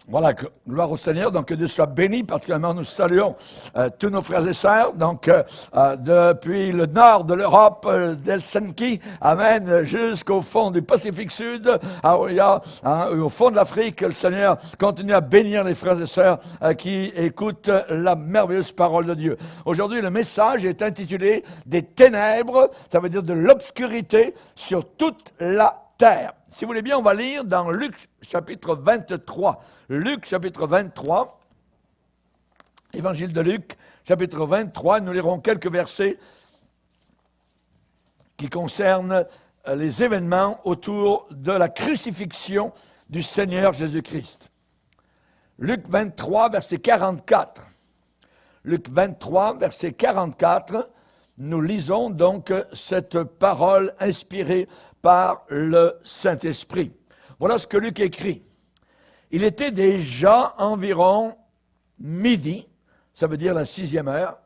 Voilà, gloire au Seigneur. Donc, que Dieu soit béni. Particulièrement, nous saluons tous nos frères et sœurs. Donc, depuis le nord de l'Europe, d'Helsinki, amen, jusqu'au fond du Pacifique Sud, au fond de l'Afrique, le Seigneur continue à bénir les frères et sœurs qui écoutent la merveilleuse parole de Dieu. Aujourd'hui, le message est intitulé « Des ténèbres », ça veut dire de l'obscurité sur toute la terre. Si vous voulez bien, on va lire dans Luc chapitre 23. Luc chapitre 23, Évangile de Luc chapitre 23, nous lirons quelques versets qui concernent les événements autour de la crucifixion du Seigneur Jésus-Christ. Luc 23, verset 44. Luc 23, verset 44, nous lisons donc cette parole inspirée par le Saint-Esprit. Voilà ce que Luc écrit. Il était déjà environ midi, ça veut dire la 6e heure,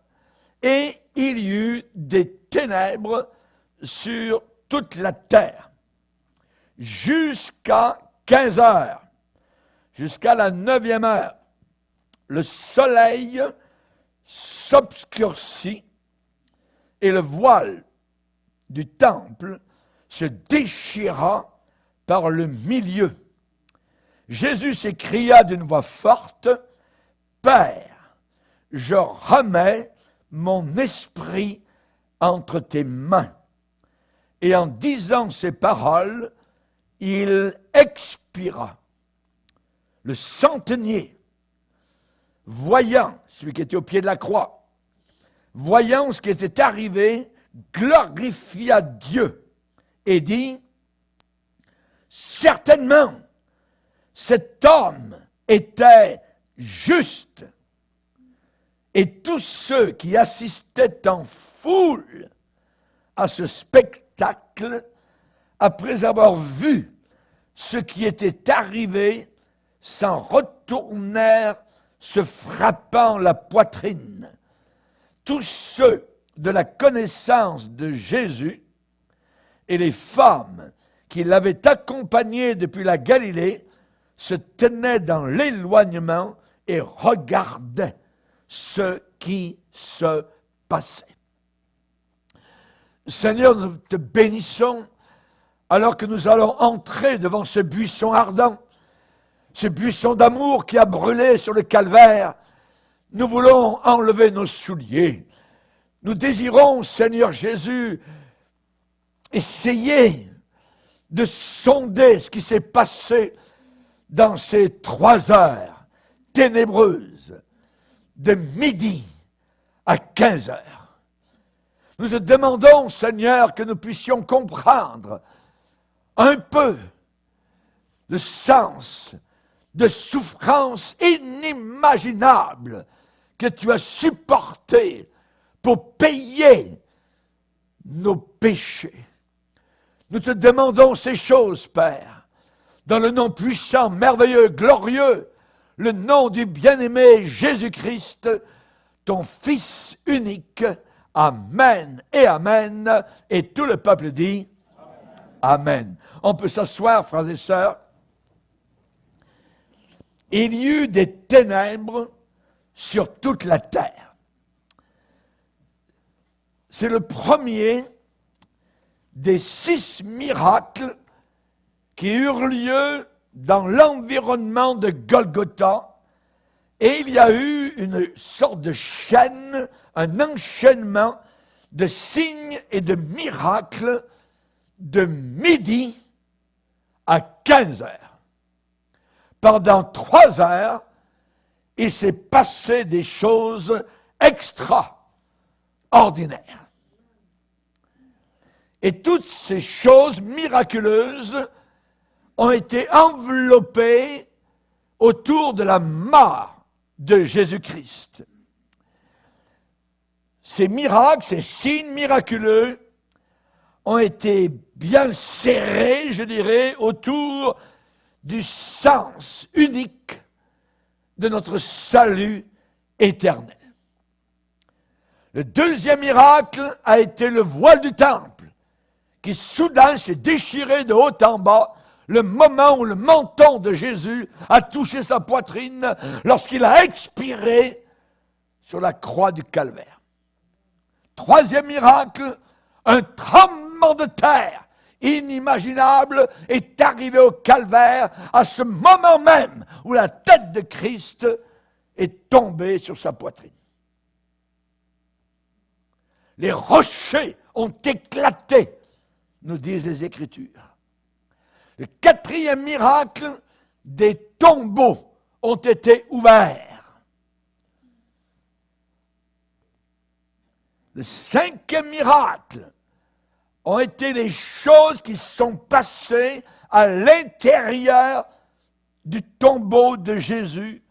et il y eut des ténèbres sur toute la terre, jusqu'à 15 heures, jusqu'à la 9e heure. Le soleil s'obscurcit et le voile du temple se déchira par le milieu. Jésus s'écria d'une voix forte, « Père, je remets mon esprit entre tes mains. » Et en disant ces paroles, il expira. Le centenier, voyant, celui qui était au pied de la croix, voyant ce qui était arrivé, glorifia Dieu et dit, « Certainement, cet homme était juste. » Et tous ceux qui assistaient en foule à ce spectacle, après avoir vu ce qui était arrivé, s'en retournèrent se frappant la poitrine. Tous ceux de la connaissance de Jésus et les femmes qui l'avaient accompagné depuis la Galilée se tenaient dans l'éloignement et regardaient ce qui se passait. Seigneur, nous te bénissons alors que nous allons entrer devant ce buisson ardent, ce buisson d'amour qui a brûlé sur le calvaire. Nous voulons enlever nos souliers. Nous désirons, Seigneur Jésus, essayer de sonder ce qui s'est passé dans ces 3 heures ténébreuses de midi à 15 heures. Nous te demandons, Seigneur, que nous puissions comprendre un peu le sens de souffrance inimaginable que tu as supporté pour payer nos péchés. Nous te demandons ces choses, Père, dans le nom puissant, merveilleux, glorieux, le nom du bien-aimé Jésus-Christ, ton Fils unique. Amen et Amen. Et tout le peuple dit Amen. On peut s'asseoir, frères et sœurs. Il y eut des ténèbres sur toute la terre. C'est le premier des 6 miracles qui eurent lieu dans l'environnement de Golgotha, et il y a eu une sorte de chaîne, un enchaînement de signes et de miracles de midi à 15 heures. Pendant 3 heures, il s'est passé des choses extraordinaires. Et toutes ces choses miraculeuses ont été enveloppées autour de la mort de Jésus-Christ. Ces miracles, ces signes miraculeux ont été bien serrés, je dirais, autour du sens unique de notre salut éternel. Le deuxième miracle a été le voile du temple, qui soudain s'est déchiré de haut en bas le moment où le menton de Jésus a touché sa poitrine lorsqu'il a expiré sur la croix du Calvaire. Troisième miracle, un tremblement de terre inimaginable est arrivé au Calvaire à ce moment même où la tête de Christ est tombée sur sa poitrine. Les rochers ont éclaté, nous disent les Écritures. Le quatrième miracle, des tombeaux ont été ouverts. Le cinquième miracle ont été les choses qui sont passées à l'intérieur du tombeau de Jésus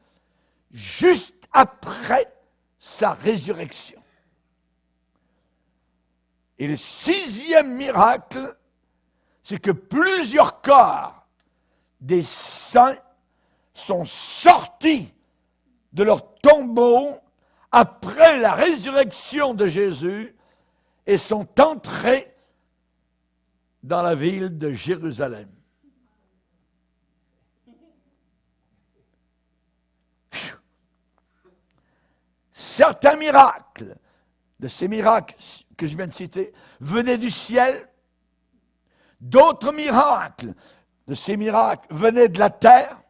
juste après sa résurrection. Et le sixième miracle, c'est que plusieurs corps des saints sont sortis de leur tombeau après la résurrection de Jésus et sont entrés dans la ville de Jérusalem. Certains miracles, de ces miracles que je viens de citer, venaient du ciel. D'autres miracles de ces miracles venaient de la terre.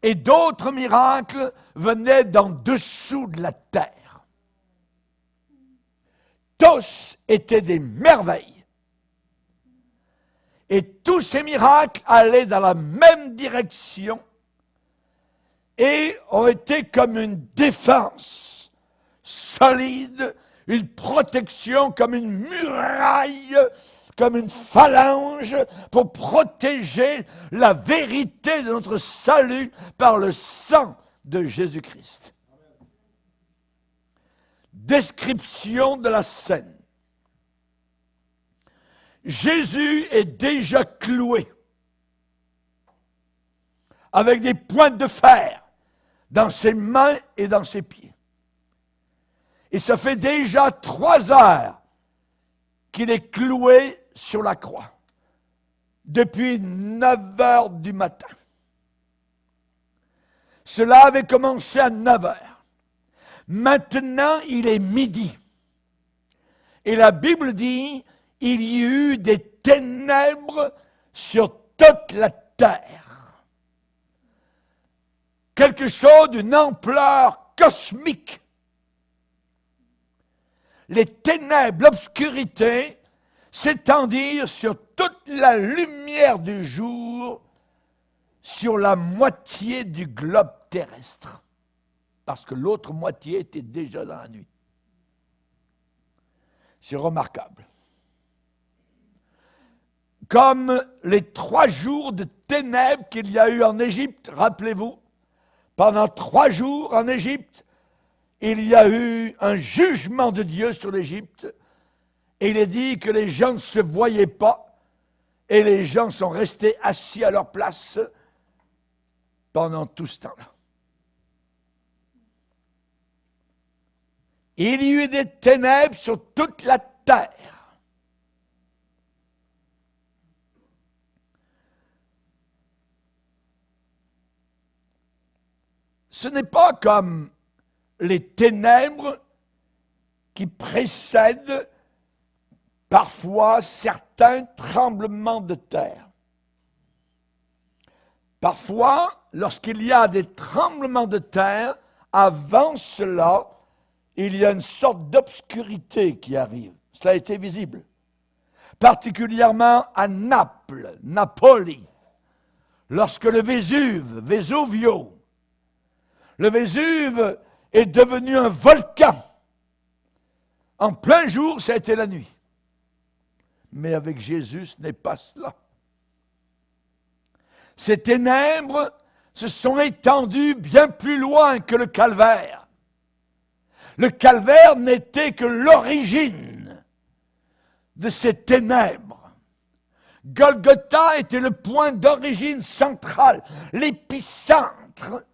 Et d'autres miracles venaient d'en dessous de la terre. Tous étaient des merveilles. Et tous ces miracles allaient dans la même direction et ont été comme une défense solide, une protection, comme une muraille, comme une phalange pour protéger la vérité de notre salut par le sang de Jésus-Christ. Description de la scène. Jésus est déjà cloué avec des pointes de fer dans ses mains et dans ses pieds. Et ça fait déjà 3 heures qu'il est cloué sur la croix, depuis 9 heures du matin. Cela avait commencé à 9 heures. Maintenant, il est midi. Et la Bible dit, il y eut des ténèbres sur toute la terre. Quelque chose d'une ampleur cosmique. Les ténèbres, l'obscurité, s'étendirent sur toute la lumière du jour, sur la moitié du globe terrestre. Parce que l'autre moitié était déjà dans la nuit. C'est remarquable. Comme les 3 jours de ténèbres qu'il y a eu en Égypte, rappelez-vous, pendant 3 jours en Égypte, il y a eu un jugement de Dieu sur l'Égypte, et il est dit que les gens ne se voyaient pas, et les gens sont restés assis à leur place pendant tout ce temps-là. Il y eut des ténèbres sur toute la terre. Ce n'est pas comme les ténèbres qui précèdent parfois certains tremblements de terre. Parfois, lorsqu'il y a des tremblements de terre, avant cela, il y a une sorte d'obscurité qui arrive. Cela a été visible. Particulièrement à Naples, Napoli, lorsque le Vesuvio, le Vésuve est devenu un volcan. En plein jour, ça a été la nuit. Mais avec Jésus, ce n'est pas cela. Ces ténèbres se sont étendues bien plus loin que le calvaire. Le calvaire n'était que l'origine de ces ténèbres. Golgotha était le point d'origine central, l'épicentre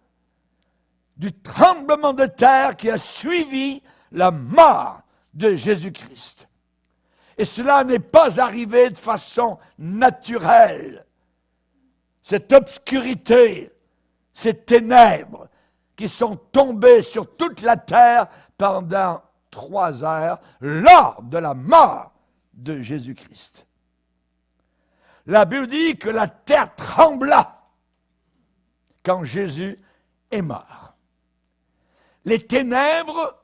du tremblement de terre qui a suivi la mort de Jésus-Christ. Et cela n'est pas arrivé de façon naturelle. cette obscurité, ces ténèbres qui sont tombées sur toute la terre pendant 3 heures lors de la mort de Jésus-Christ. La Bible dit que la terre trembla quand Jésus est mort. Les ténèbres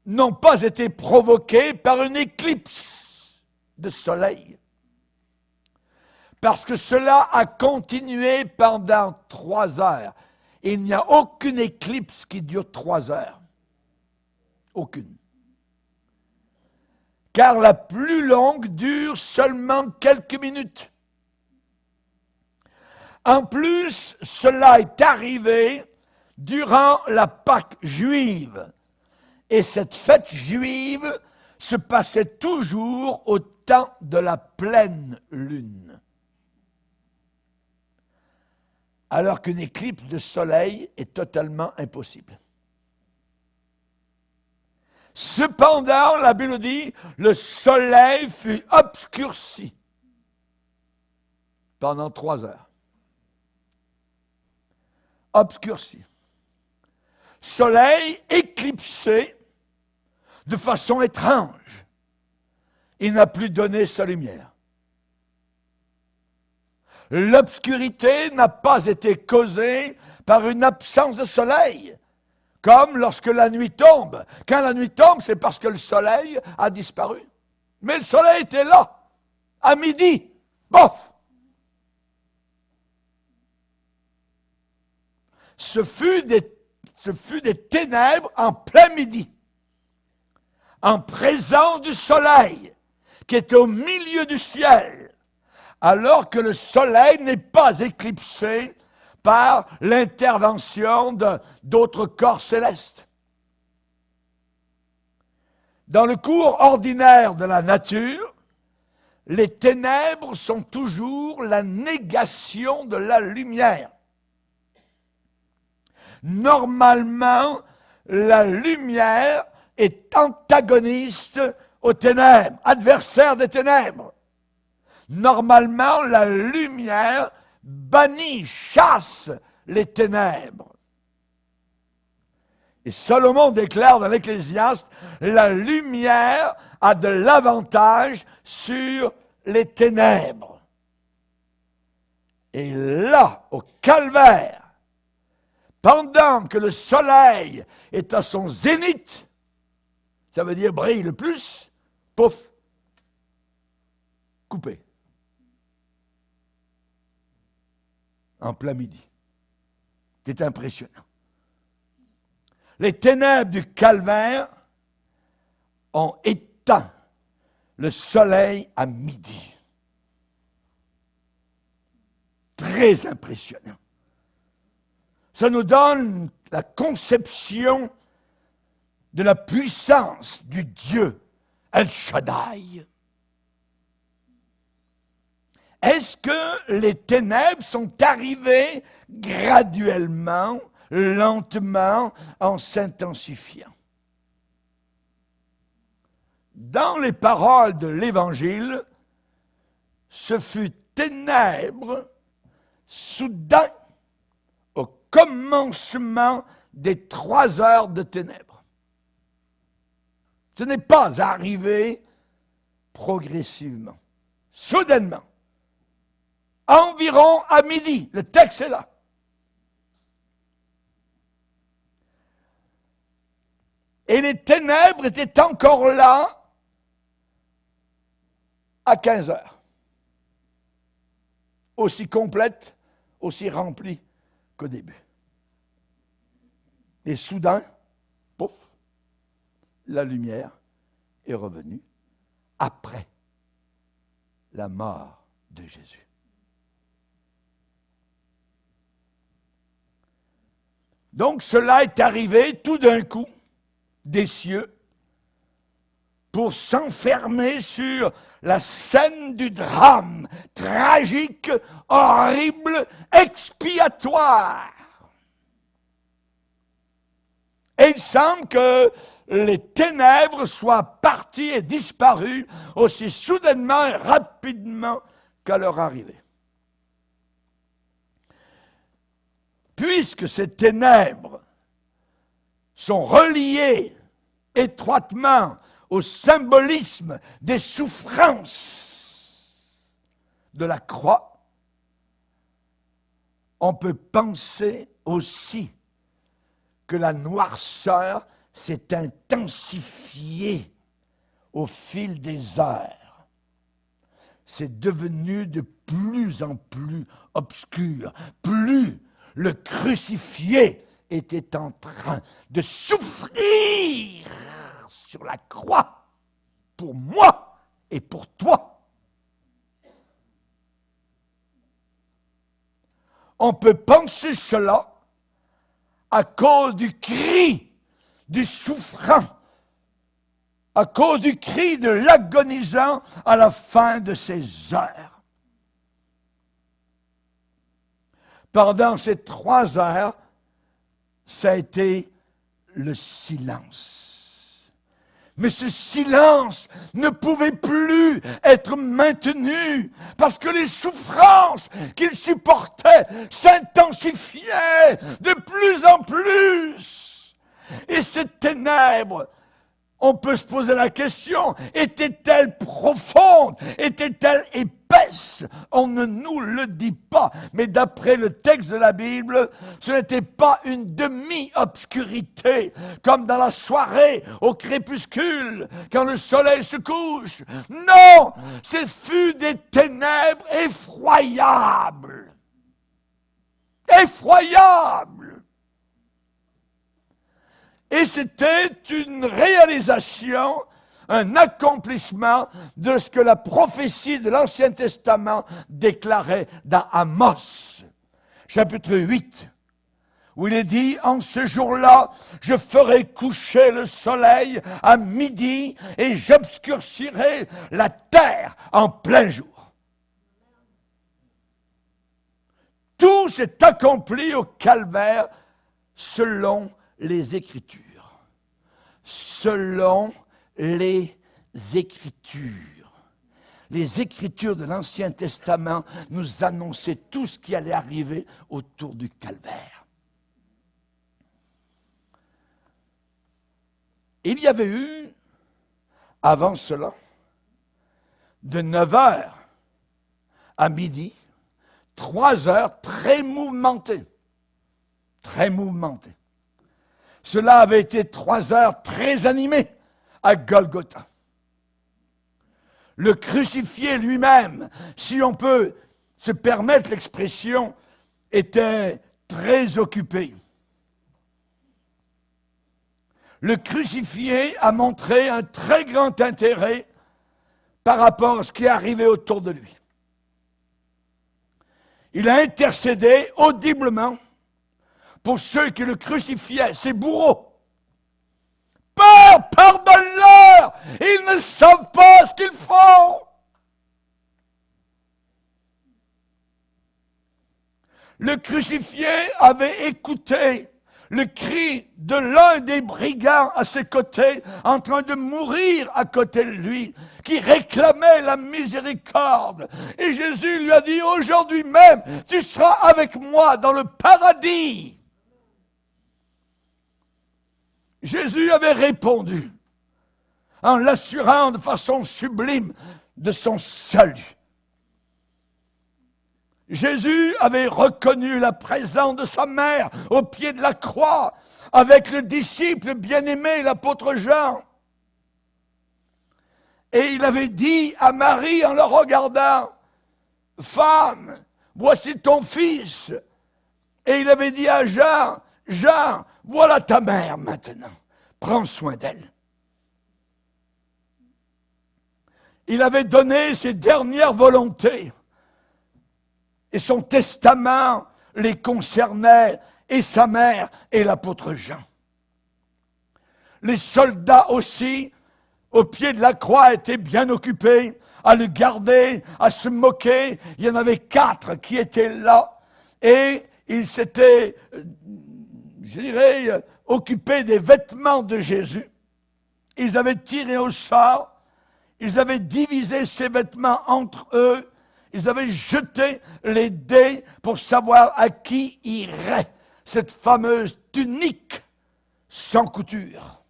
n'ont pas été provoquées par une éclipse de soleil, parce que cela a continué pendant 3 heures. Il n'y a aucune éclipse qui dure 3 heures. Aucune. Car la plus longue dure seulement quelques minutes. En plus, cela est arrivé durant la Pâque juive. Et cette fête juive se passait toujours au temps de la pleine lune. Alors qu'une éclipse de soleil est totalement impossible. Cependant, la Bible dit, le soleil fut obscurci pendant 3 heures. Obscurci. Soleil éclipsé de façon étrange. Il n'a plus donné sa lumière. L'obscurité n'a pas été causée par une absence de soleil, comme lorsque la nuit tombe. Quand la nuit tombe, c'est parce que le soleil a disparu. Mais le soleil était là, à midi. Bof! Ce fut des ténèbres en plein midi, en présence du soleil, qui est au milieu du ciel, alors que le soleil n'est pas éclipsé par l'intervention d'autres corps célestes. Dans le cours ordinaire de la nature, les ténèbres sont toujours la négation de la lumière. Normalement, la lumière est antagoniste aux ténèbres, adversaire des ténèbres. Normalement, la lumière bannit, chasse les ténèbres. Et Salomon déclare dans l'Ecclésiaste, la lumière a de l'avantage sur les ténèbres. Et là, au calvaire, pendant que le soleil est à son zénith, ça veut dire brille le plus, pouf, coupé. En plein midi. C'est impressionnant. Les ténèbres du calvaire ont éteint le soleil à midi. Très impressionnant. Ça nous donne la conception de la puissance du Dieu El Shaddai. Est-ce que les ténèbres sont arrivées graduellement, lentement, en s'intensifiant? Dans les paroles de l'Évangile, ce fut ténèbres soudain au commencement des 3 heures de ténèbres. Ce n'est pas arrivé progressivement, soudainement. Environ à midi, le texte est là. Et les ténèbres étaient encore là à 15 heures. Aussi complète, aussi remplie qu'au début. Et soudain, pouf, la lumière est revenue après la mort de Jésus. Donc cela est arrivé tout d'un coup des cieux pour s'enfermer sur la scène du drame tragique, horrible, expiatoire. Et il semble que les ténèbres soient parties et disparues aussi soudainement et rapidement qu'à leur arrivée. puisque ces ténèbres sont reliées étroitement au symbolisme des souffrances de la croix, on peut penser aussi que la noirceur s'est intensifiée au fil des heures. C'est devenu de plus en plus obscur. Plus le crucifié était en train de souffrir sur la croix pour moi et pour toi. On peut penser cela à cause du cri du souffrant, à cause du cri de l'agonisant à la fin de ses heures. Pendant ces 3 heures, ça a été le silence. Mais ce silence ne pouvait plus être maintenu parce que les souffrances qu'il supportait s'intensifiaient de plus en plus. Et ces ténèbres, on peut se poser la question, étaient-elles profondes? Étaient-elles épaisses? On ne nous le dit pas. Mais d'après le texte de la Bible, ce n'était pas une demi-obscurité, comme dans la soirée, au crépuscule, quand le soleil se couche. Non, ce fut des ténèbres effroyables. Effroyables! Et c'était une réalisation, un accomplissement de ce que la prophétie de l'Ancien Testament déclarait dans Amos, chapitre 8, où il est dit, en ce jour-là, je ferai coucher le soleil à midi et j'obscurcirai la terre en plein jour. Tout s'est accompli au calvaire selon les Écritures. Selon les Écritures. Les Écritures de l'Ancien Testament nous annonçaient tout ce qui allait arriver autour du calvaire. Il y avait eu, avant cela, de 9h à midi, 3 heures très mouvementées. Très mouvementées. Cela avait été 3 heures très animées à Golgotha. Le crucifié lui-même, si on peut se permettre l'expression, était très occupé. Le crucifié a montré un très grand intérêt par rapport à ce qui arrivait autour de lui. Il a intercédé audiblement pour ceux qui le crucifiaient, ses bourreaux. Père, pardonne-leur! Ils ne savent pas ce qu'ils font! Le crucifié avait écouté le cri de l'un des brigands à ses côtés, en train de mourir à côté de lui, qui réclamait la miséricorde. Et Jésus lui a dit, aujourd'hui même, tu seras avec moi dans le paradis. Jésus avait répondu en l'assurant de façon sublime de son salut. Jésus avait reconnu la présence de sa mère au pied de la croix avec le disciple bien-aimé, l'apôtre Jean. Et il avait dit à Marie en le regardant, « Femme, voici ton fils. » Et il avait dit à Jean, « Jean, voilà ta mère maintenant. Prends soin d'elle. » Il avait donné ses dernières volontés. Et son testament les concernait, et sa mère et l'apôtre Jean. Les soldats aussi, au pied de la croix, étaient bien occupés à le garder, à se moquer. Il y en avait 4 qui étaient là, et ils s'étaient, je dirais, occupés des vêtements de Jésus. Ils avaient tiré au sort, ils avaient divisé ses vêtements entre eux, ils avaient jeté les dés pour savoir à qui irait cette fameuse tunique sans couture.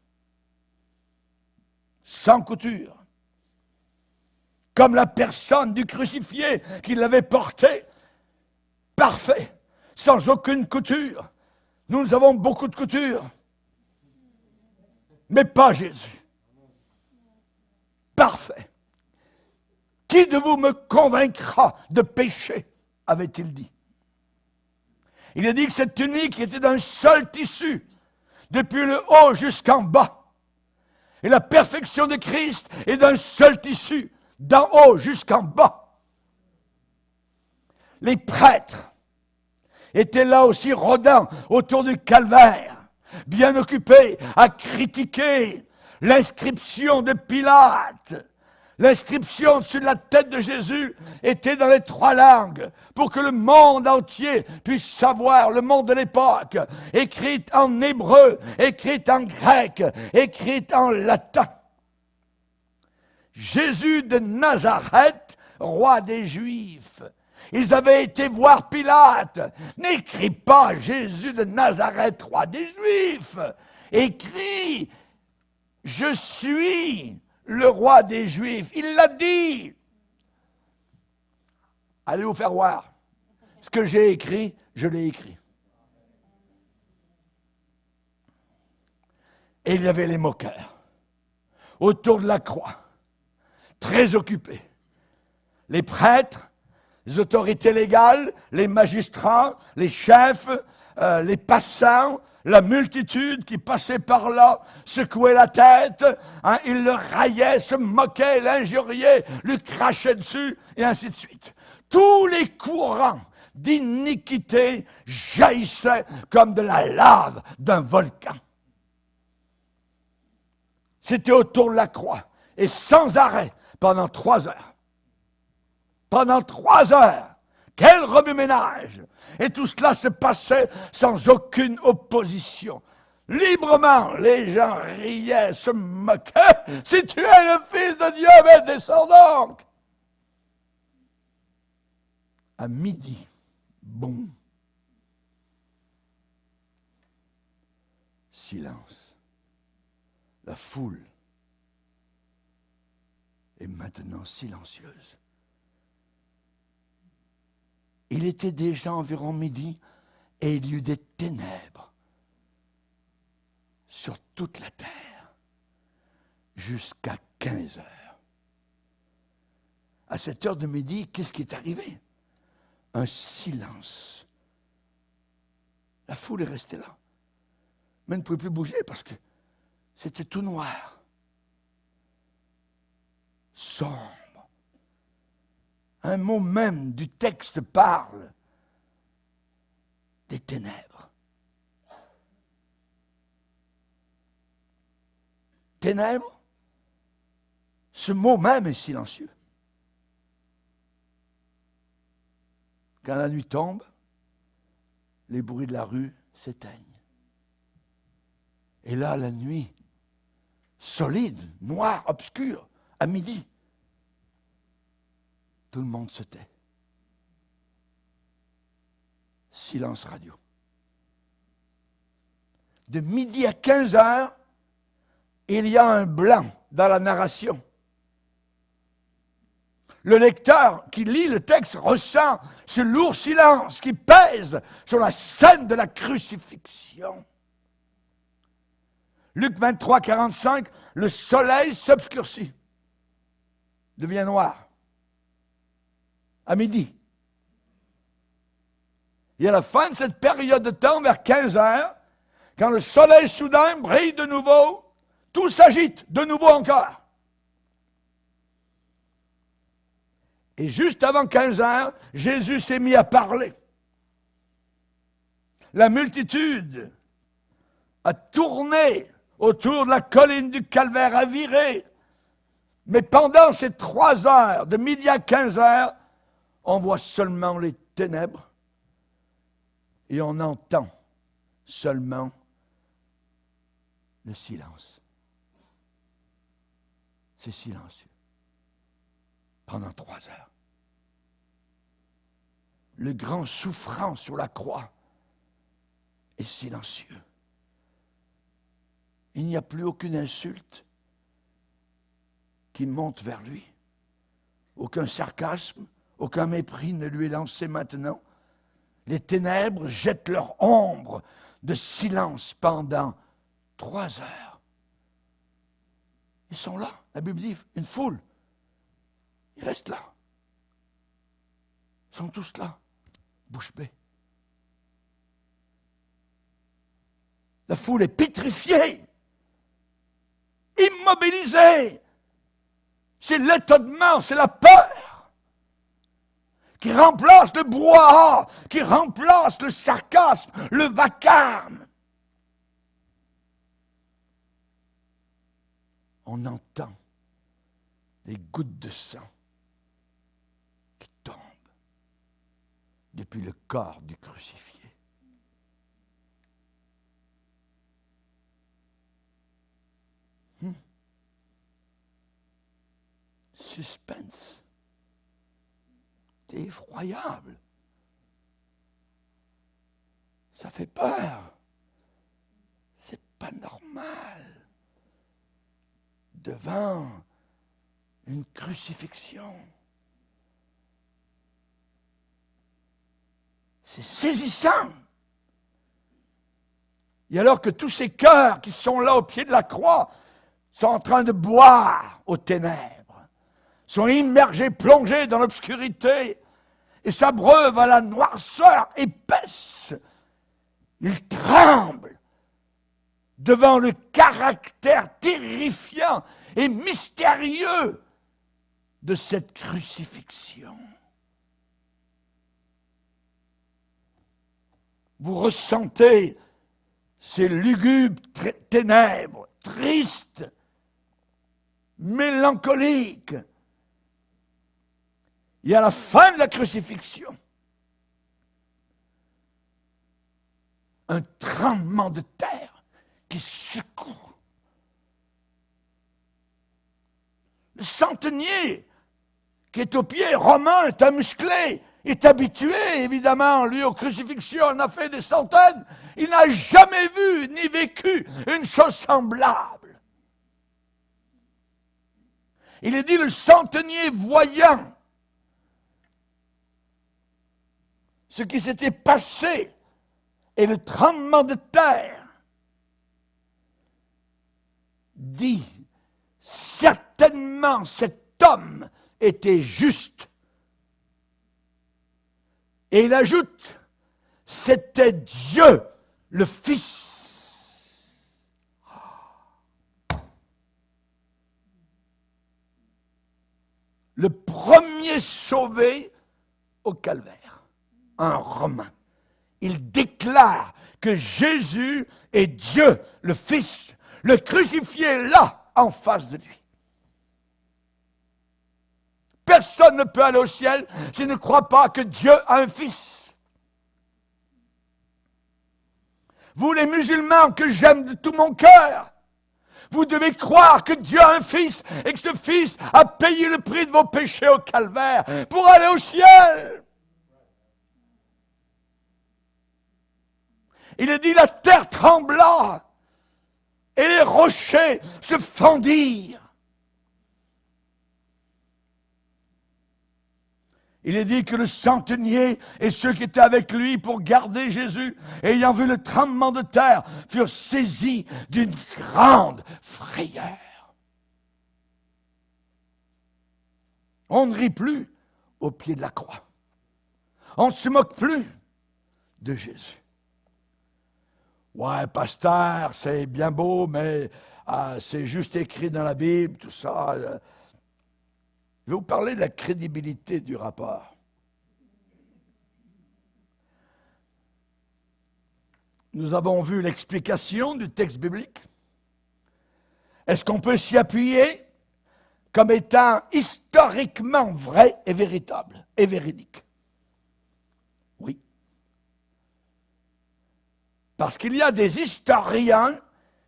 Sans couture. Comme la personne du crucifié qui l'avait porté, parfait, sans aucune couture. Nous avons beaucoup de coutures, mais pas Jésus. Parfait. Qui de vous me convaincra de péché, avait-il dit. Il a dit que cette tunique était d'un seul tissu, depuis le haut jusqu'en bas. Et la perfection de Christ est d'un seul tissu, d'en haut jusqu'en bas. Les prêtres étaient là aussi rôdant autour du calvaire, bien occupés à critiquer l'inscription de Pilate. L'inscription sur la tête de Jésus était dans les 3 langues, pour que le monde entier puisse savoir, le monde de l'époque, écrite en hébreu, écrite en grec, écrite en latin. Jésus de Nazareth, roi des Juifs. Ils avaient été voir Pilate. N'écris pas Jésus de Nazareth, roi des Juifs. Écris, je suis le roi des Juifs. Il l'a dit. Allez vous faire voir. Ce que j'ai écrit, je l'ai écrit. Et il y avait les moqueurs autour de la croix, très occupés. Les prêtres, les autorités légales, les magistrats, les chefs, les passants, la multitude qui passait par là, secouait la tête, hein, ils le raillaient, se moquaient, l'injuriaient, lui crachaient dessus, et ainsi de suite. Tous les courants d'iniquité jaillissaient comme de la lave d'un volcan. C'était autour de la croix, et sans arrêt, pendant 3 heures. Pendant 3 heures. Quel remue-ménage! Et tout cela se passait sans aucune opposition. Librement, les gens riaient, se moquaient. Si tu es le Fils de Dieu, mais descends donc! À midi, boum. Silence. La foule est maintenant silencieuse. Il était déjà environ midi et il y eut des ténèbres sur toute la terre jusqu'à 15 heures. À cette heure de midi, qu'est-ce qui est arrivé? Un silence. La foule est restée là. Mais elle ne pouvait plus bouger parce que c'était tout noir. Sombre. Un mot même du texte parle des ténèbres. Ténèbres, ce mot même est silencieux. Quand la nuit tombe, les bruits de la rue s'éteignent. Et là, la nuit, solide, noire, obscure, à midi, tout le monde se tait. Silence radio. De midi à 15 heures, il y a un blanc dans la narration. Le lecteur qui lit le texte ressent ce lourd silence qui pèse sur la scène de la crucifixion. Luc 23, 45, le soleil s'obscurcit, devient noir. À midi. Et à la fin de cette période de temps, vers 15 heures, quand le soleil soudain brille de nouveau, tout s'agite de nouveau encore. Et juste avant 15 heures, Jésus s'est mis à parler. La multitude a tourné autour de la colline du Calvaire, a viré. Mais pendant ces 3 heures, de midi à 15 heures, on voit seulement les ténèbres et on entend seulement le silence. C'est silencieux. Pendant 3 heures. Le grand souffrant sur la croix est silencieux. Il n'y a plus aucune insulte qui monte vers lui. Aucun sarcasme, aucun mépris ne lui est lancé maintenant. Les ténèbres jettent leur ombre de silence pendant 3 heures. Ils sont là, la Bible dit, une foule. Ils restent là. Ils sont tous là, bouche bée. La foule est pétrifiée, immobilisée. C'est l'étonnement, c'est la peur qui remplace le brouhaha, qui remplace le sarcasme, le vacarme. On entend les gouttes de sang qui tombent depuis le corps du crucifié. Suspense. C'est effroyable. Ça fait peur. C'est pas normal. Devant une crucifixion. C'est saisissant. Et alors que tous ces cœurs qui sont là au pied de la croix sont en train de boire aux ténèbres, sont immergés, plongés dans l'obscurité et s'abreuvent à la noirceur épaisse, ils tremblent devant le caractère terrifiant et mystérieux de cette crucifixion. Vous ressentez ces lugubres ténèbres, tristes, mélancoliques. Et à la fin de la crucifixion, un tremblement de terre qui secoue. Le centenier qui est au pied, Romain, est un musclé, est habitué, évidemment, lui, aux crucifixions, il en a fait des centaines. Il n'a jamais vu ni vécu une chose semblable. Il est dit, le centenier voyant ce qui s'était passé et le tremblement de terre, dit, certainement cet homme était juste. Et il ajoute, c'était Dieu, le Fils. Le premier sauvé au calvaire, un Romain. Il déclare que Jésus est Dieu, le Fils, le crucifié là, en face de lui. Personne ne peut aller au ciel s'il ne croit pas que Dieu a un fils. Vous les musulmans que j'aime de tout mon cœur, vous devez croire que Dieu a un fils et que ce fils a payé le prix de vos péchés au calvaire pour aller au ciel. Il est dit, la terre trembla et les rochers se fendirent. Il est dit que le centenier et ceux qui étaient avec lui pour garder Jésus, ayant vu le tremblement de terre, furent saisis d'une grande frayeur. On ne rit plus au pied de la croix. On ne se moque plus de Jésus. Ouais, pasteur, c'est bien beau, mais c'est juste écrit dans la Bible, tout ça. Je vais vous parler de la crédibilité du rapport. Nous avons vu l'explication du texte biblique. Est-ce qu'on peut s'y appuyer comme étant historiquement vrai et véritable et véridique? Oui. Parce qu'il y a des historiens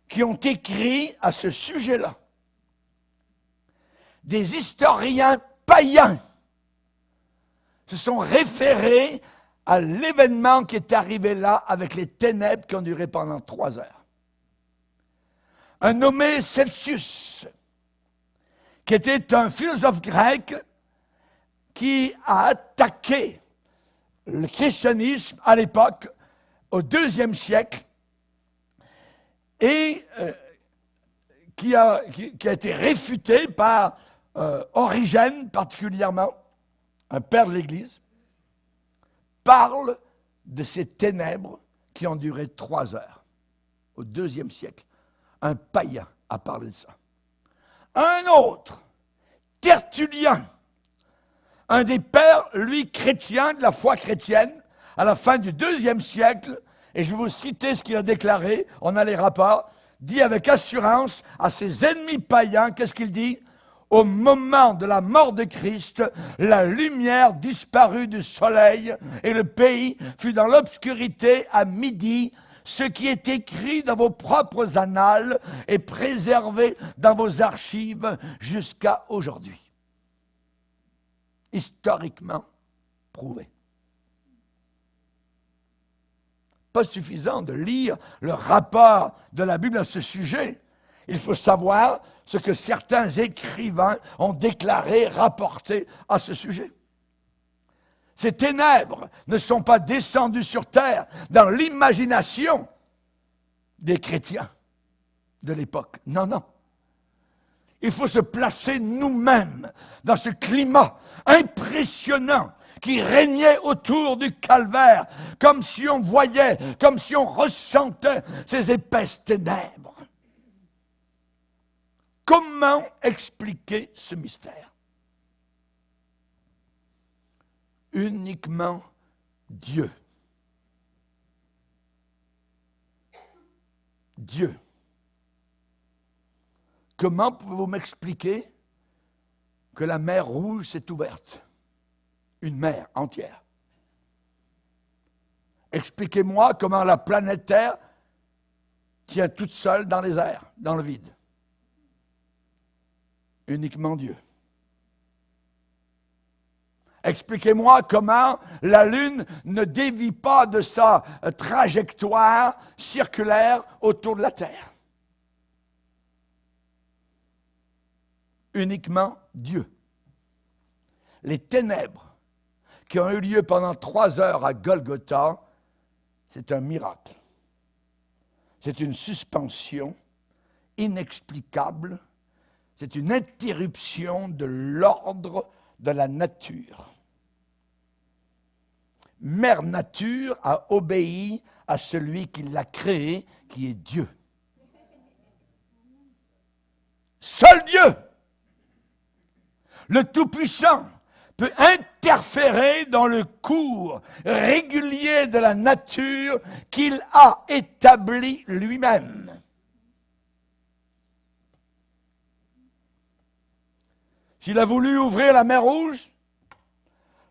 qui ont écrit à ce sujet-là. Des historiens païens se sont référés à l'événement qui est arrivé là avec les ténèbres qui ont duré pendant 3 heures. Un nommé Celsius, qui était un philosophe grec qui a attaqué le christianisme à l'époque, au IIe siècle, et qui a été réfuté par Origène particulièrement, un père de l'Église, parle de ces ténèbres qui ont duré 3 heures, au IIe siècle. Un païen a parlé de ça. Un autre, Tertullien, un des pères, lui, chrétiens, de la foi chrétienne, à la fin du IIe siècle, et je vais vous citer ce qu'il a déclaré, on a les rapports, dit avec assurance à ses ennemis païens, qu'est-ce qu'il dit? Au moment de la mort de Christ, la lumière disparut du soleil et le pays fut dans l'obscurité à midi. Ce qui est écrit dans vos propres annales est préservé dans vos archives jusqu'à aujourd'hui. Historiquement prouvé. Pas suffisant de lire le rapport de la Bible à ce sujet. Il faut savoir ce que certains écrivains ont déclaré, rapporté à ce sujet. Ces ténèbres ne sont pas descendues sur terre dans l'imagination des chrétiens de l'époque. Non, non. Il faut se placer nous-mêmes dans ce climat impressionnant qui régnait autour du calvaire, comme si on voyait, comme si on ressentait ces épaisses ténèbres. Comment expliquer ce mystère? Uniquement Dieu. Dieu. Comment pouvez-vous m'expliquer que la mer Rouge s'est ouverte? Une mer entière. Expliquez-moi comment la planète Terre tient toute seule dans les airs, dans le vide. Uniquement Dieu. Expliquez-moi comment la Lune ne dévie pas de sa trajectoire circulaire autour de la Terre. Uniquement Dieu. Les ténèbres qui ont eu lieu pendant 3 heures à Golgotha, c'est un miracle. C'est une suspension inexplicable. C'est une interruption de l'ordre de la nature. Mère Nature a obéi à celui qui l'a créé, qui est Dieu. Seul Dieu, le Tout-Puissant, peut interférer dans le cours régulier de la nature qu'il a établi lui-même. S'il a voulu ouvrir la mer Rouge,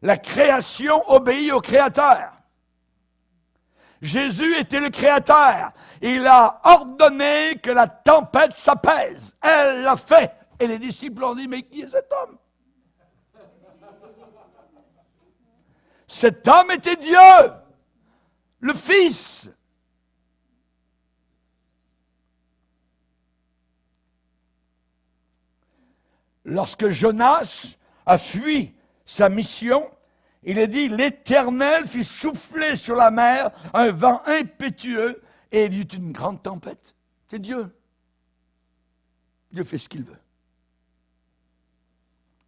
la création obéit au Créateur. Jésus était le Créateur. Il a ordonné que la tempête s'apaise. Elle l'a fait. Et les disciples ont dit, mais qui est cet homme? Cet homme était Dieu, le Fils. Lorsque Jonas a fui sa mission, il est dit, l'Éternel fit souffler sur la mer un vent impétueux et il y eut une grande tempête. C'est Dieu. Dieu fait ce qu'il veut.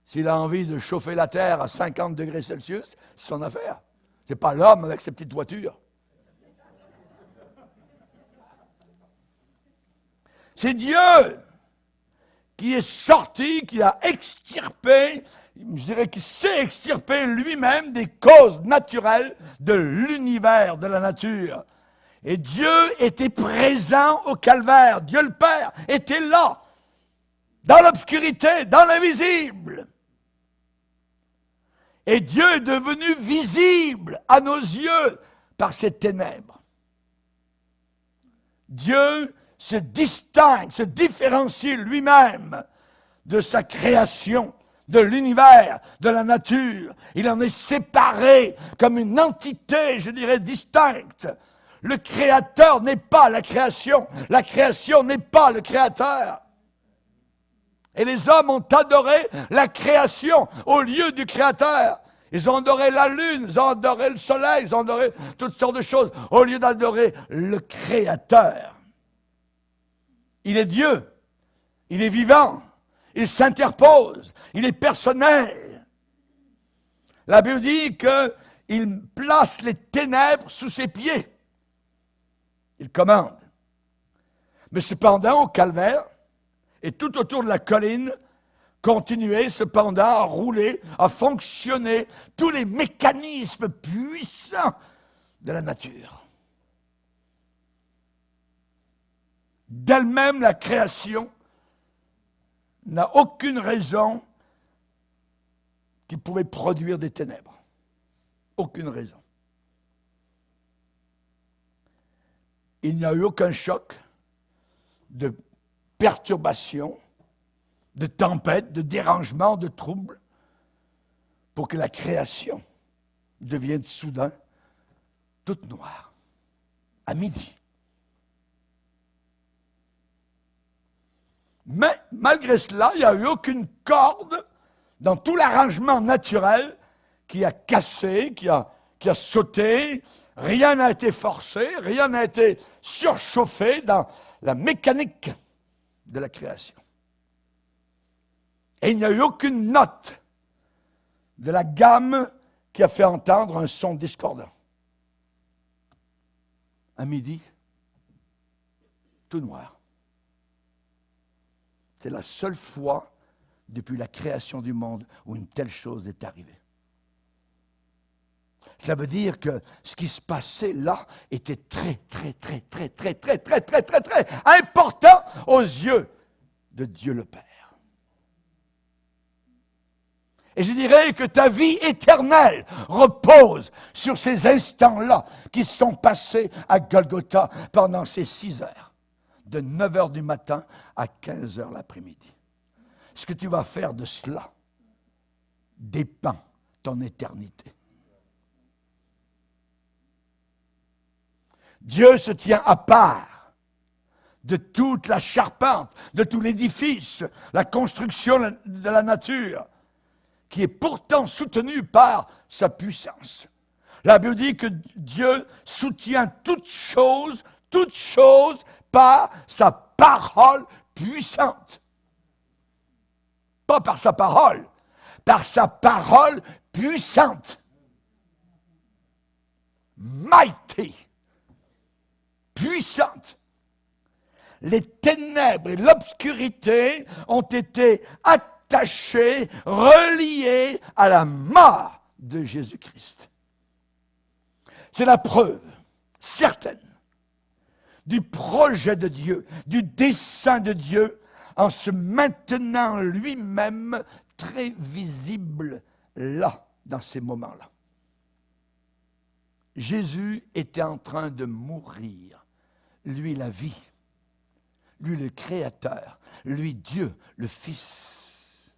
S'il a envie de chauffer la terre à 50 degrés Celsius, c'est son affaire. Ce n'est pas l'homme avec ses petites voitures. C'est Dieu qui est sorti, qui a extirpé, je dirais qu'il s'est extirpé lui-même des causes naturelles de l'univers, de la nature. Et Dieu était présent au calvaire. Dieu le Père était là, dans l'obscurité, dans l'invisible. Et Dieu est devenu visible à nos yeux par ces ténèbres. Dieu se distingue, se différencie lui-même de sa création, de l'univers, de la nature. Il en est séparé comme une entité, je dirais, distincte. Le Créateur n'est pas la création n'est pas le Créateur. Et les hommes ont adoré la création au lieu du Créateur. Ils ont adoré la lune, ils ont adoré le soleil, ils ont adoré toutes sortes de choses, au lieu d'adorer le Créateur. Il est Dieu, il est vivant, il s'interpose, il est personnel. La Bible dit qu'il place les ténèbres sous ses pieds. Il commande. Mais cependant, au calvaire, et tout autour de la colline, continuaient cependant à rouler, à fonctionner tous les mécanismes puissants de la nature. D'elle-même, la création n'a aucune raison qui pouvait produire des ténèbres. Aucune raison. Il n'y a eu aucun choc de perturbation, de tempête, de dérangement, de trouble, pour que la création devienne soudain toute noire, à midi. Mais malgré cela, il n'y a eu aucune corde dans tout l'arrangement naturel qui a cassé, qui a sauté. Rien n'a été forcé, rien n'a été surchauffé dans la mécanique de la création. Et il n'y a eu aucune note de la gamme qui a fait entendre un son discordant. À midi, tout noir. C'est la seule fois depuis la création du monde où une telle chose est arrivée. Cela veut dire que ce qui se passait là était très important aux yeux de Dieu le Père. Et je dirais que ta vie éternelle repose sur ces instants-là qui sont passés à Golgotha pendant ces 6 heures, de 9 heures du matin à 15 heures l'après-midi. Ce que tu vas faire de cela dépend ton éternité. Dieu se tient à part de toute la charpente, de tout l'édifice, la construction de la nature, qui est pourtant soutenue par sa puissance. La Bible dit que Dieu soutient toute chose par sa parole puissante. Pas par sa parole puissante. Mighty. Puissante. Les ténèbres et l'obscurité ont été attachées, reliées à la mort de Jésus-Christ. C'est la preuve certaine du projet de Dieu, du dessein de Dieu, en se maintenant lui-même très visible là, dans ces moments-là. Jésus était en train de mourir. Lui, la vie. Lui, le Créateur. Lui, Dieu, le Fils.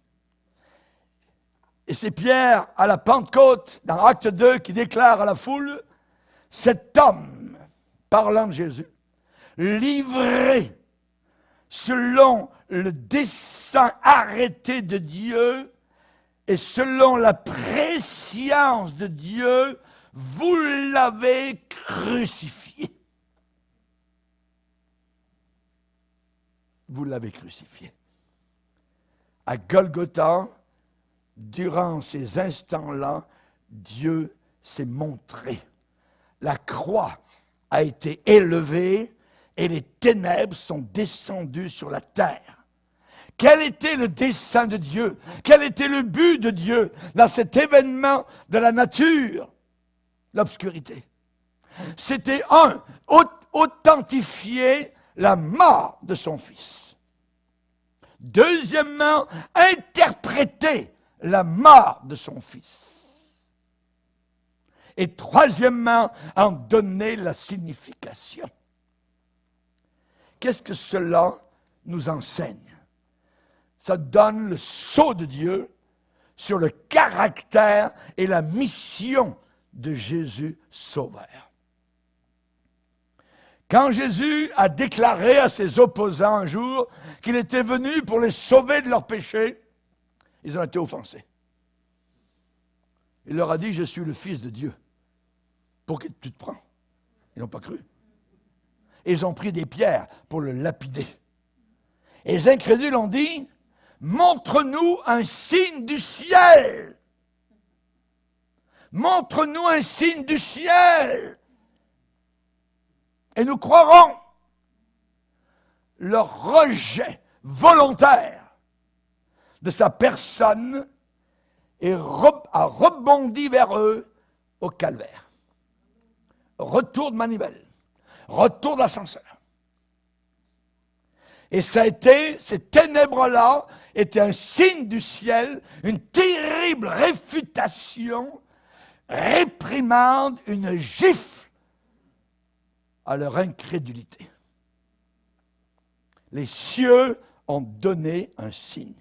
Et c'est Pierre, à la Pentecôte, dans Acte 2, qui déclare à la foule, cet homme, parlant de Jésus, livré selon le dessein arrêté de Dieu et selon la prescience de Dieu, vous l'avez crucifié. Vous l'avez crucifié. À Golgotha, durant ces instants-là, Dieu s'est montré. La croix a été élevée et les ténèbres sont descendues sur la terre. Quel était le dessein de Dieu? Quel était le but de Dieu dans cet événement de la nature? L'obscurité. C'était authentifier la mort de son Fils. Deuxièmement, interpréter la mort de son Fils. Et troisièmement, en donner la signification. Qu'est-ce que cela nous enseigne? Ça donne le sceau de Dieu sur le caractère et la mission de Jésus Sauveur. Quand Jésus a déclaré à ses opposants un jour qu'il était venu pour les sauver de leurs péchés, ils ont été offensés. Il leur a dit, je suis le Fils de Dieu. Pour qui tu te prends? Ils n'ont pas cru. Ils ont pris des pierres pour le lapider. Et les incrédules ont dit, montre-nous un signe du ciel. Montre-nous un signe du ciel. Et nous croirons. Leur rejet volontaire de sa personne a rebondi vers eux au calvaire. Retour de manivelle, retour d'ascenseur. Et ça a été, ces ténèbres-là étaient un signe du ciel, une terrible réfutation, réprimande, une gifle à leur incrédulité. Les cieux ont donné un signe.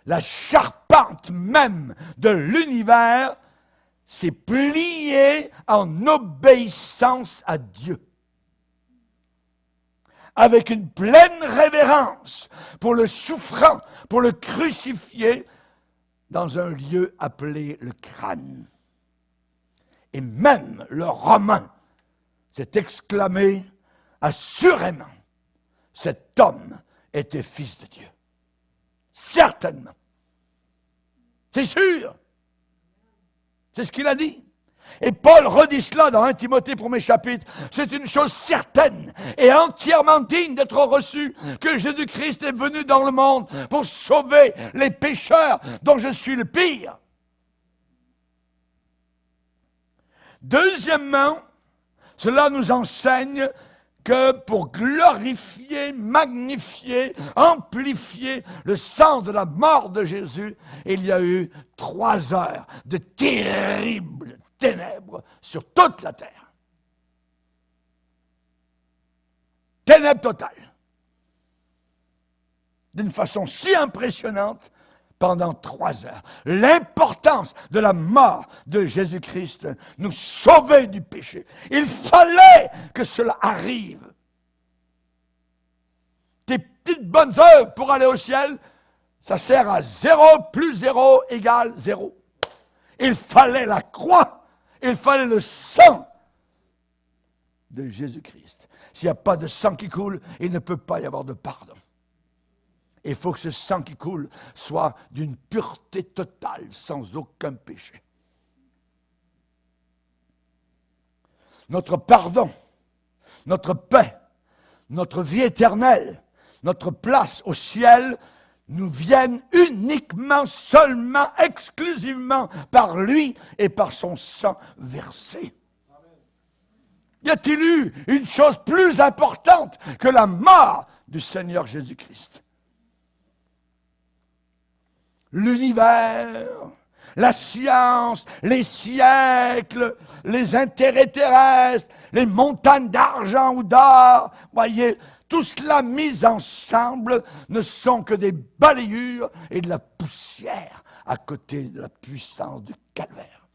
La charpente même de l'univers s'est pliée en obéissance à Dieu. Avec une pleine révérence pour le souffrant, pour le crucifié, dans un lieu appelé le crâne. Et même le Romain s'est exclamé, assurément, cet homme était fils de Dieu. Certainement. C'est sûr. C'est ce qu'il a dit. Et Paul redit cela dans 1 Timothée 1er chapitre. C'est une chose certaine et entièrement digne d'être reçue que Jésus-Christ est venu dans le monde pour sauver les pécheurs dont je suis le pire. Deuxièmement, cela nous enseigne que pour glorifier, magnifier, amplifier le sang de la mort de Jésus, il y a eu 3 heures de terribles ténèbres sur toute la terre. Ténèbres totales. D'une façon si impressionnante, pendant 3 heures. L'importance de la mort de Jésus-Christ nous sauver du péché. Il fallait que cela arrive. Tes petites bonnes œuvres pour aller au ciel, ça sert à 0 plus 0 égale 0. Il fallait la croix, il fallait le sang de Jésus-Christ. S'il n'y a pas de sang qui coule, il ne peut pas y avoir de pardon. Il faut que ce sang qui coule soit d'une pureté totale, sans aucun péché. Notre pardon, notre paix, notre vie éternelle, notre place au ciel nous viennent uniquement, seulement, exclusivement par lui et par son sang versé. Y a-t-il eu une chose plus importante que la mort du Seigneur Jésus-Christ? L'univers, la science, les siècles, les intérêts terrestres, les montagnes d'argent ou d'or, voyez, tout cela mis ensemble ne sont que des balayures et de la poussière à côté de la puissance du calvaire.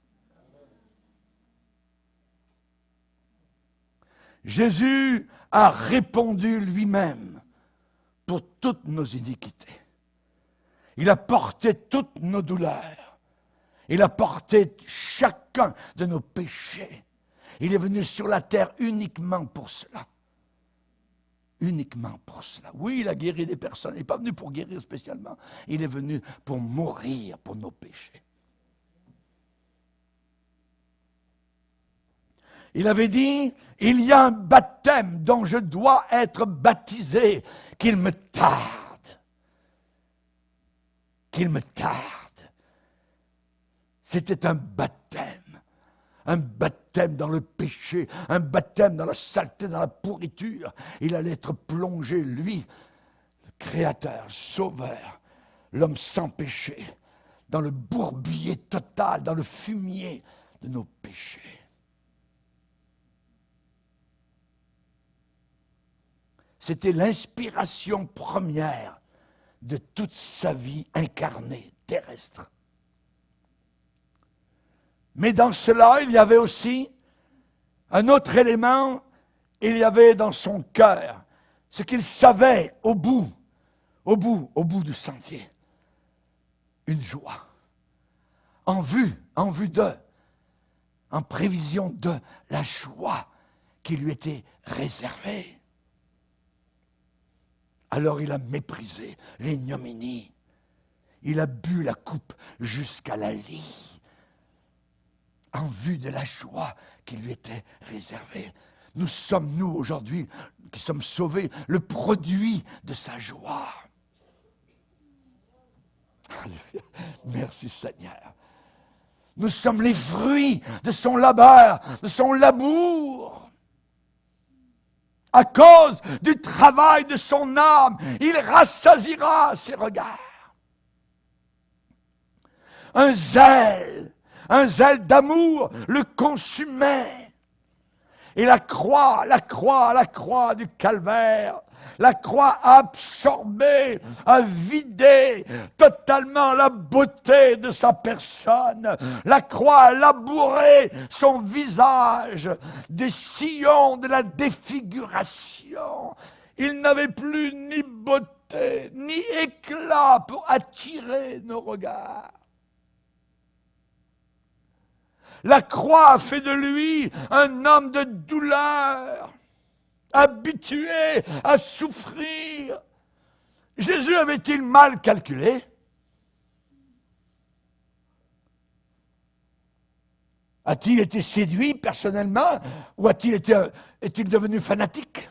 Jésus a répondu lui-même pour toutes nos iniquités. Il a porté toutes nos douleurs. Il a porté chacun de nos péchés. Il est venu sur la terre uniquement pour cela. Uniquement pour cela. Oui, il a guéri des personnes. Il n'est pas venu pour guérir spécialement. Il est venu pour mourir pour nos péchés. Il avait dit, il y a un baptême dont je dois être baptisé, qu'il me tarde. Qu'il me tarde. C'était un baptême dans le péché, un baptême dans la saleté, dans la pourriture. Il allait être plongé, lui, le Créateur, Sauveur, l'homme sans péché, dans le bourbier total, dans le fumier de nos péchés. C'était l'inspiration première de toute sa vie incarnée terrestre. Mais dans cela, il y avait aussi un autre élément, il y avait dans son cœur ce qu'il savait au bout du sentier, une joie, en vue d'eux, en prévision de la joie qui lui était réservée. Alors il a méprisé l'ignominie, il a bu la coupe jusqu'à la lie, en vue de la joie qui lui était réservée. Nous sommes, nous, aujourd'hui, qui sommes sauvés, le produit de sa joie. Alléluia. Merci Seigneur. Nous sommes les fruits de son labeur, de son labour. À cause du travail de son âme, il rassasiera ses regards. Un zèle d'amour le consumait. Et la croix du calvaire, la croix a absorbé, a vidé totalement la beauté de sa personne. La croix a labouré son visage des sillons de la défiguration. Il n'avait plus ni beauté, ni éclat pour attirer nos regards. La croix a fait de lui un homme de douleur, habitué à souffrir. Jésus avait-il mal calculé? A-t-il été séduit personnellement ou est-il devenu fanatique?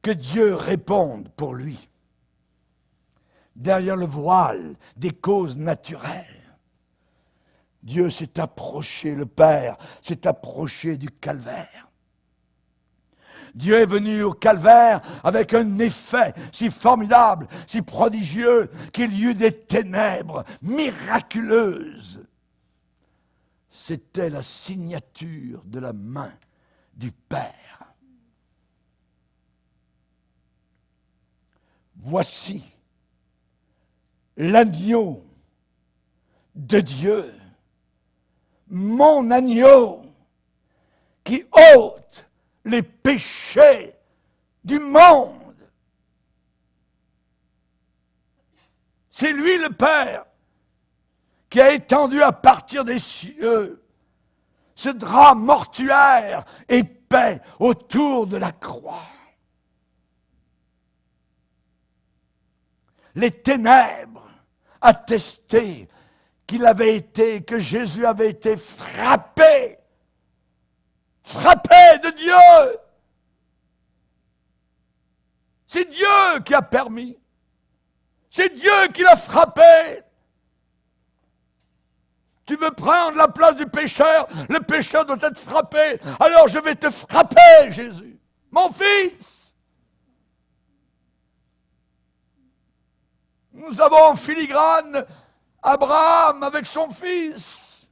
Que Dieu réponde pour lui. Derrière le voile des causes naturelles, Dieu s'est approché, le Père s'est approché du calvaire. Dieu est venu au calvaire avec un effet si formidable, si prodigieux, qu'il y eut des ténèbres miraculeuses. C'était la signature de la main du Père. Voici l'agneau de Dieu, mon agneau, qui ôte les péchés du monde. C'est lui le Père qui a étendu à partir des cieux ce drap mortuaire épais autour de la croix. Les ténèbres attestaient que Jésus avait été frappé de Dieu. C'est Dieu qui a permis. C'est Dieu qui l'a frappé. Tu veux prendre la place du pécheur, le pécheur doit être frappé. Alors je vais te frapper, Jésus, mon fils. Nous avons en filigrane Abraham avec son fils,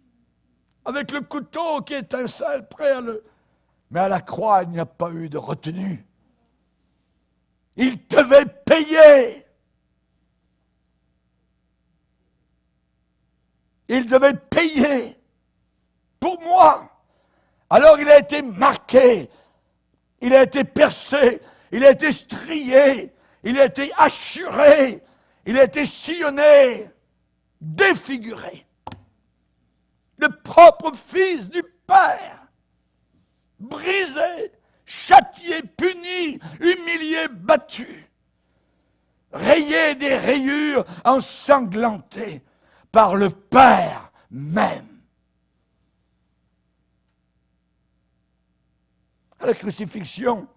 avec le couteau qui étincelle, prêt à le... Mais à la croix, il n'y a pas eu de retenue. Il devait payer. Il devait payer pour moi. Alors il a été marqué, il a été percé, il a été strié, il a été hachuré, il a été sillonné, défiguré. Le propre Fils du Père, brisé, châtié, puni, humilié, battu, rayé des rayures, ensanglanté par le Père même. À la crucifixion,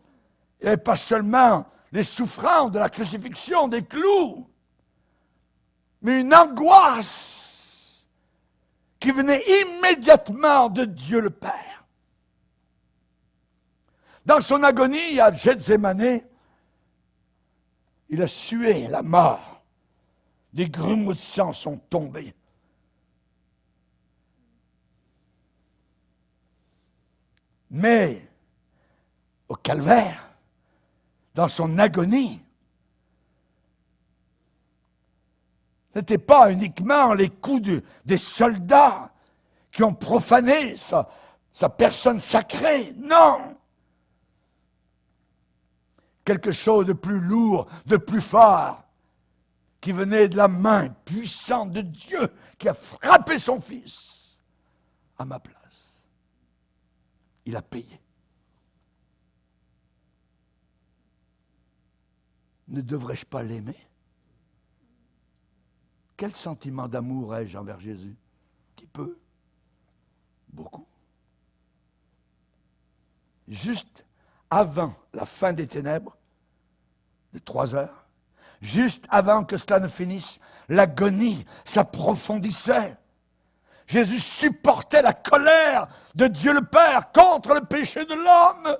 il n'y avait pas seulement les souffrances de la crucifixion, des clous, mais une angoisse qui venait immédiatement de Dieu le Père. Dans son agonie à Gethsémani, il a sué la mort. Des grumeaux de sang sont tombés. Mais au calvaire, dans son agonie, ce n'était pas uniquement les coups des soldats qui ont profané sa personne sacrée, non. Quelque chose de plus lourd, de plus fort, qui venait de la main puissante de Dieu, qui a frappé son Fils à ma place. Il a payé. Ne devrais-je pas l'aimer? Quel sentiment d'amour ai-je envers Jésus? Qui peut? Beaucoup. Juste avant la fin des ténèbres, de 3 heures, juste avant que cela ne finisse, l'agonie s'approfondissait. Jésus supportait la colère de Dieu le Père contre le péché de l'homme.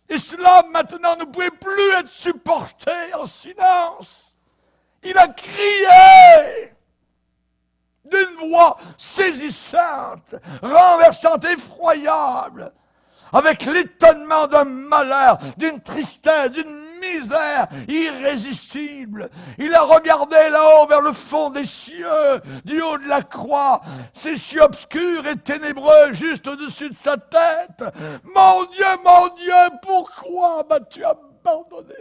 Et cela, maintenant, ne pouvait plus être supporté en silence. Il a crié d'une voix saisissante, renversante, effroyable, avec l'étonnement d'un malheur, d'une tristesse, d'une misère irrésistible. Il a regardé là-haut vers le fond des cieux, du haut de la croix, ces cieux obscurs et ténébreux juste au-dessus de sa tête. Mon Dieu, pourquoi m'as-tu abandonné?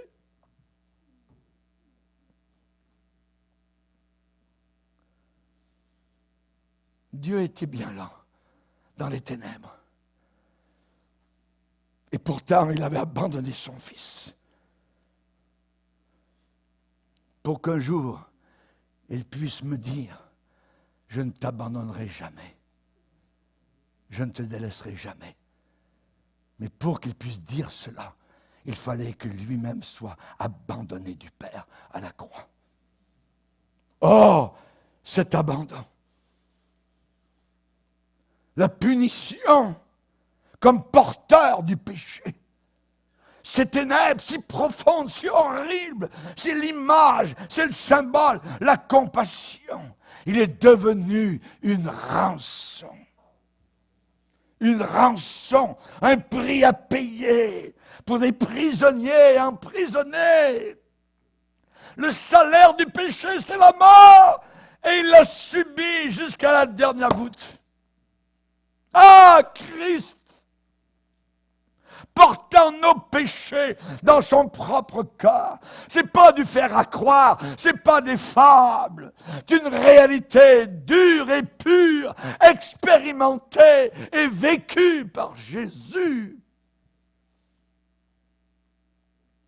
Dieu était bien là, dans les ténèbres. Et pourtant, il avait abandonné son Fils. Pour qu'un jour, il puisse me dire, je ne t'abandonnerai jamais. Je ne te délaisserai jamais. Mais pour qu'il puisse dire cela, il fallait que lui-même soit abandonné du Père à la croix. Oh, cet abandon! La punition comme porteur du péché. Ces ténèbres si profondes, si horribles, c'est l'image, c'est le symbole, la compassion. Il est devenu une rançon. Une rançon, un prix à payer pour des prisonniers emprisonnés. Le salaire du péché, c'est la mort. Et il l'a subi jusqu'à la dernière goutte. Ah, Christ, portant nos péchés dans son propre corps. C'est pas du faire à croire, c'est pas des fables. C'est une réalité dure et pure, expérimentée et vécue par Jésus.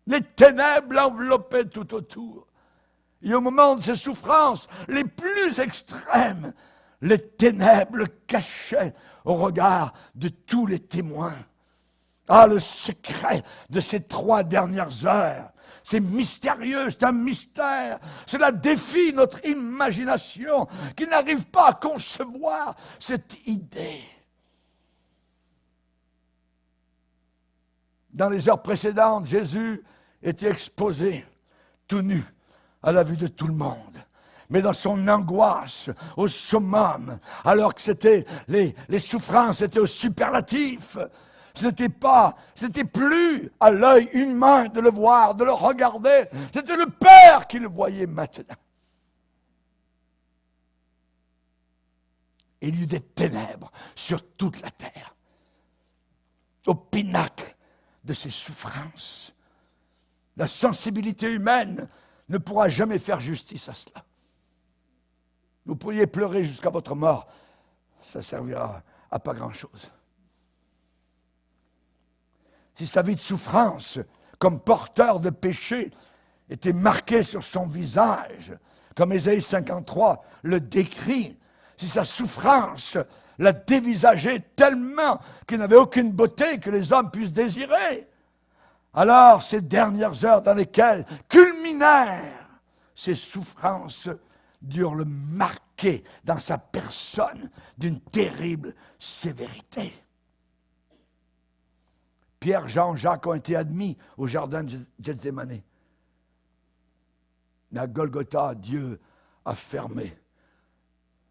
Les ténèbres l'enveloppaient tout autour. Et au moment de ses souffrances les plus extrêmes, les ténèbres le cachaient au regard de tous les témoins. Ah, le secret de ces 3 dernières heures, c'est mystérieux, c'est un mystère. Cela défie notre imagination qui n'arrive pas à concevoir cette idée. Dans les heures précédentes, Jésus était exposé, tout nu, à la vue de tout le monde. Mais dans son angoisse, au summum, alors que les souffrances étaient au superlatif, c'était plus à l'œil humain de le voir, de le regarder. C'était le Père qui le voyait maintenant. Il y eut des ténèbres sur toute la terre. Au pinacle de ses souffrances. La sensibilité humaine ne pourra jamais faire justice à cela. Vous pourriez pleurer jusqu'à votre mort, ça ne servira à pas grand-chose. Si sa vie de souffrance, comme porteur de péché, était marquée sur son visage, comme Ésaïe 53 le décrit, si sa souffrance la dévisageait tellement qu'il n'avait aucune beauté que les hommes puissent désirer, alors ces dernières heures dans lesquelles culminèrent ces souffrances durent le marquer dans sa personne d'une terrible sévérité. Pierre, Jean, Jacques ont été admis au jardin de Gethsémani. Mais à Golgotha, Dieu a fermé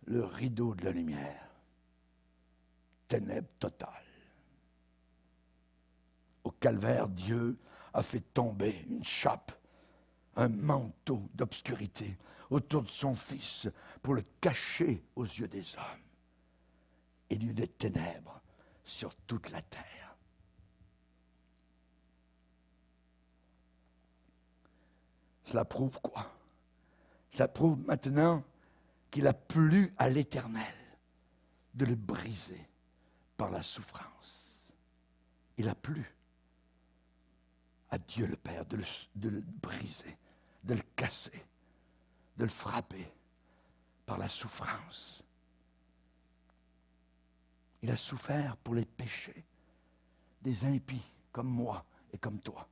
le rideau de la lumière. Ténèbres totales. Au calvaire, Dieu a fait tomber une chape, un manteau d'obscurité autour de son Fils pour le cacher aux yeux des hommes. Il y eut des ténèbres sur toute la terre. Cela prouve quoi? Cela prouve maintenant qu'il a plu à l'Éternel de le briser par la souffrance. Il a plu à Dieu le Père de le briser, de le casser, de le frapper par la souffrance. Il a souffert pour les péchés des impies comme moi et comme toi.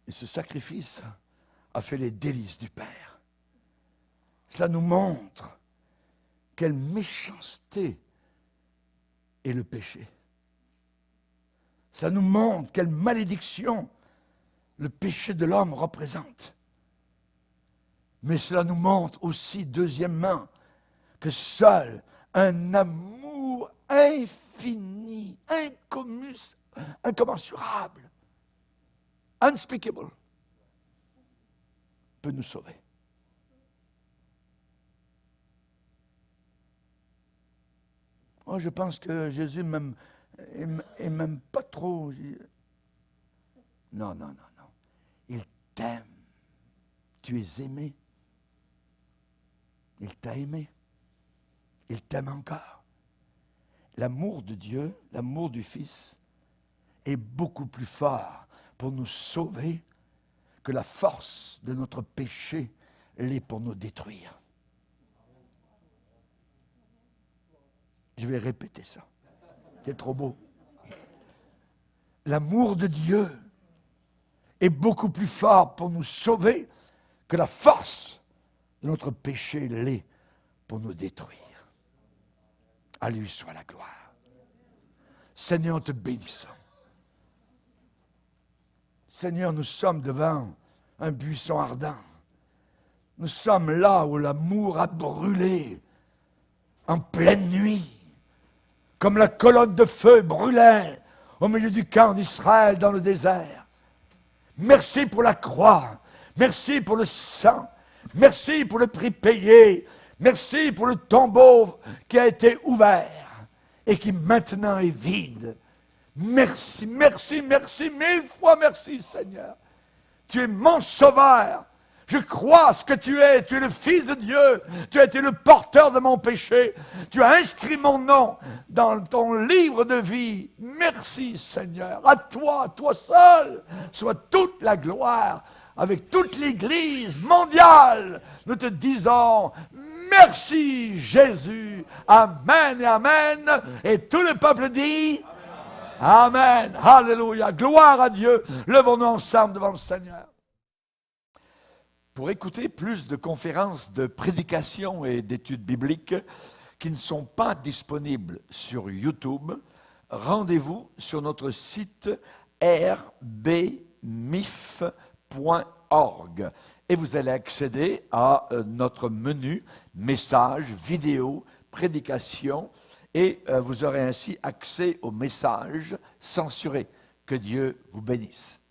Et ce sacrifice a fait les délices du Père. Cela nous montre quelle méchanceté est le péché. Ça nous montre quelle malédiction le péché de l'homme représente. Mais cela nous montre aussi, deuxièmement, que seul un amour infini, incommensurable, unspeakable, peut nous sauver. Oh, je pense que Jésus m'aime pas trop. Non. Il t'aime. Tu es aimé. Il t'a aimé. Il t'aime encore. L'amour de Dieu, l'amour du Fils, est beaucoup plus fort pour nous sauver que la force de notre péché l'est pour nous détruire. Je vais répéter ça. C'est trop beau. L'amour de Dieu est beaucoup plus fort pour nous sauver que la force de notre péché l'est pour nous détruire. À lui soit la gloire. Seigneur, te bénissons. Seigneur, nous sommes devant un buisson ardent. Nous sommes là où l'amour a brûlé en pleine nuit, comme la colonne de feu brûlait au milieu du camp d'Israël dans le désert. Merci pour la croix. Merci pour le sang. Merci pour le prix payé. Merci pour le tombeau qui a été ouvert et qui maintenant est vide. Merci, mille fois merci, Seigneur. Tu es mon sauveur. Je crois ce que tu es le Fils de Dieu, tu as été le porteur de mon péché, tu as inscrit mon nom dans ton livre de vie. Merci Seigneur, à toi seul, soit toute la gloire, avec toute l'Église mondiale. Nous te disons merci Jésus, amen et amen, et tout le peuple dit amen, alléluia, gloire à Dieu. Levons-nous ensemble devant le Seigneur. Pour écouter plus de conférences de prédication et d'études bibliques qui ne sont pas disponibles sur YouTube, rendez-vous sur notre site rbmif.org et vous allez accéder à notre menu messages, vidéos, prédications et vous aurez ainsi accès aux messages censurés. Que Dieu vous bénisse.